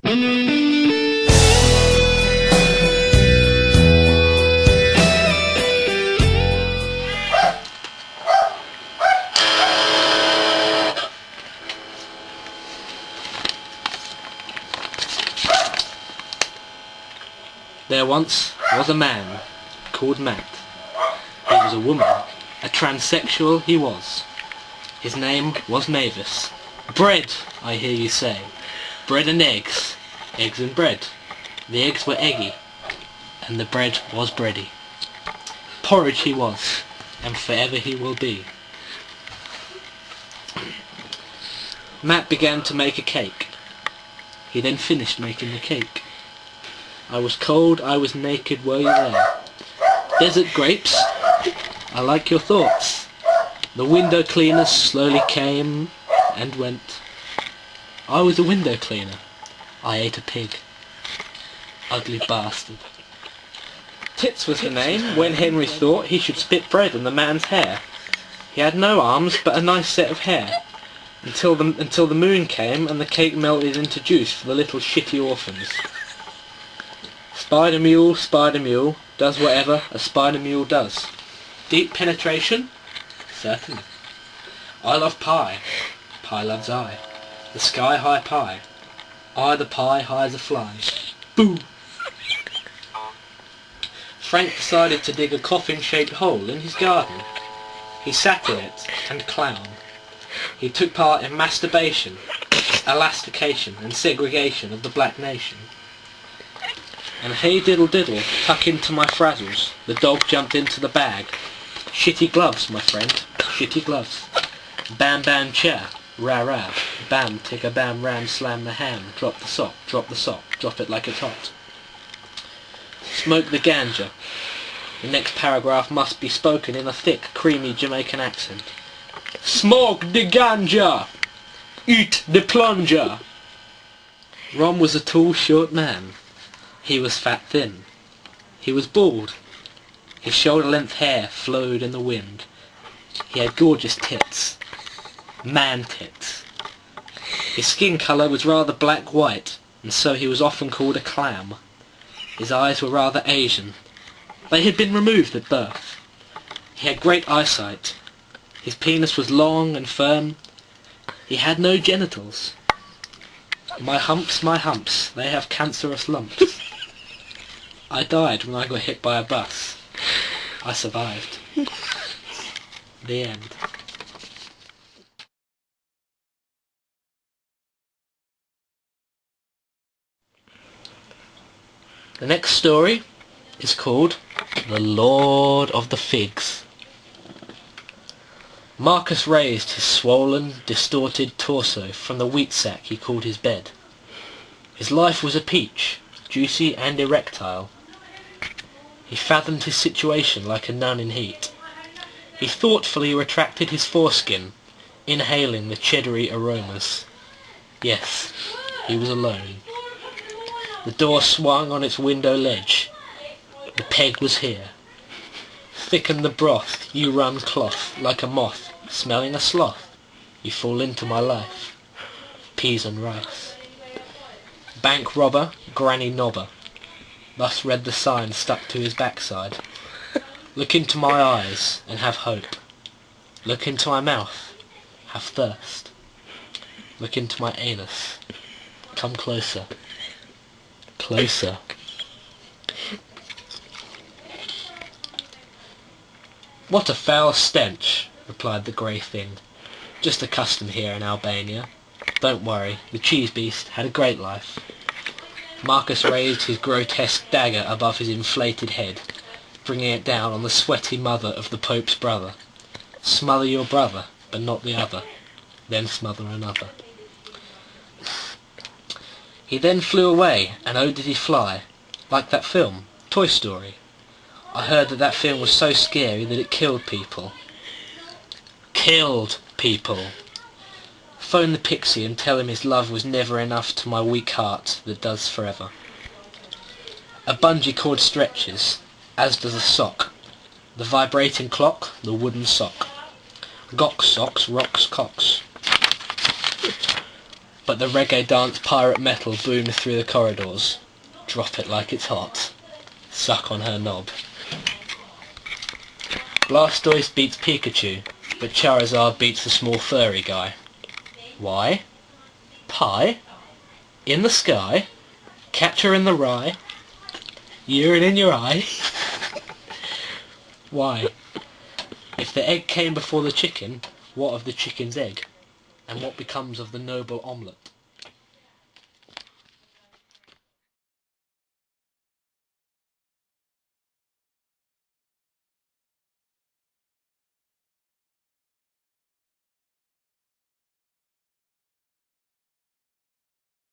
There once was a man called Matt. He was a woman, a transsexual he was. His name was Mavis. Bread, I hear you say. Bread and eggs. Eggs and bread. The eggs were eggy, and the bread was bready. Porridge he was, and forever he will be. Matt began to make a cake. He then finished making the cake. I was cold, I was naked, were you there? Desert grapes, I like your thoughts. The window cleaners slowly came and went. I was a window cleaner. I ate a pig. Ugly bastard. Tits was the name when Henry thought he should spit bread in the man's hair. He had no arms but a nice set of hair. Until the moon came and the cake melted into juice for the little shitty orphans. Spider mule, does whatever a spider mule does. Deep penetration? Certainly. I love pie. Pie loves I. The sky high pie. I the pie high as a fly. Boom! Frank decided to dig a coffin-shaped hole in his garden. He sat in it and clowned. He took part in masturbation, elastication and segregation of the black nation. And hey diddle diddle, tuck into my frazzles, the dog jumped into the bag. Shitty gloves, my friend, shitty gloves. Bam bam cha, rah rah, bam ticka bam ram slam the ham, drop the sock, drop it like it's hot. Smoke the ganja. The next paragraph must be spoken in a thick, creamy Jamaican accent. Smoke the ganja! Eat the plunger! Ron was a tall, short man. He was fat thin. He was bald. His shoulder-length hair flowed in the wind. He had gorgeous tits. Man tits. His skin colour was rather black-white, and so he was often called a clam. His eyes were rather Asian. They had been removed at birth. He had great eyesight. His penis was long and firm. He had no genitals. My humps, they have cancerous lumps. I died when I got hit by a bus. I survived. The end. The next story is called The Lord of the Figs. Marcus raised his swollen, distorted torso from the wheat sack he called his bed. His life was a peach, juicy and erectile. He fathomed his situation like a nun in heat. He thoughtfully retracted his foreskin, inhaling the cheddary aromas. Yes, he was alone. The door swung on its window ledge. The peg was here. Thicken the broth, you run cloth, like a moth, smelling a sloth. You fall into my life. Peas and rice. Bank robber, granny knobber. Thus read the sign stuck to his backside. Look into my eyes and have hope. Look into my mouth, have thirst. Look into my anus. Come closer. Closer. What a foul stench, replied the grey thing. Just a custom here in Albania. Don't worry, the cheese beast had a great life. Marcus raised his grotesque dagger above his inflated head, bringing it down on the sweaty mother of the Pope's brother. Smother your brother, but not the other. Then smother another. He then flew away, and oh did he fly, like that film, Toy Story. I heard that film was so scary that it killed people. Killed people! Phone the pixie and tell him his love was never enough to my weak heart that does forever. A bungee cord stretches, as does a sock. The vibrating clock, the wooden sock. Gock socks, rocks, cocks. but the reggae dance pirate metal boomed through the corridors. Drop it like it's hot. Suck on her knob. Blastoise beats Pikachu, but Charizard beats the small furry guy. Why? Pie? In the sky? Catcher in the rye? Urine in your eye? Why? If the egg came before the chicken, what of the chicken's egg? And what becomes of the noble omelette?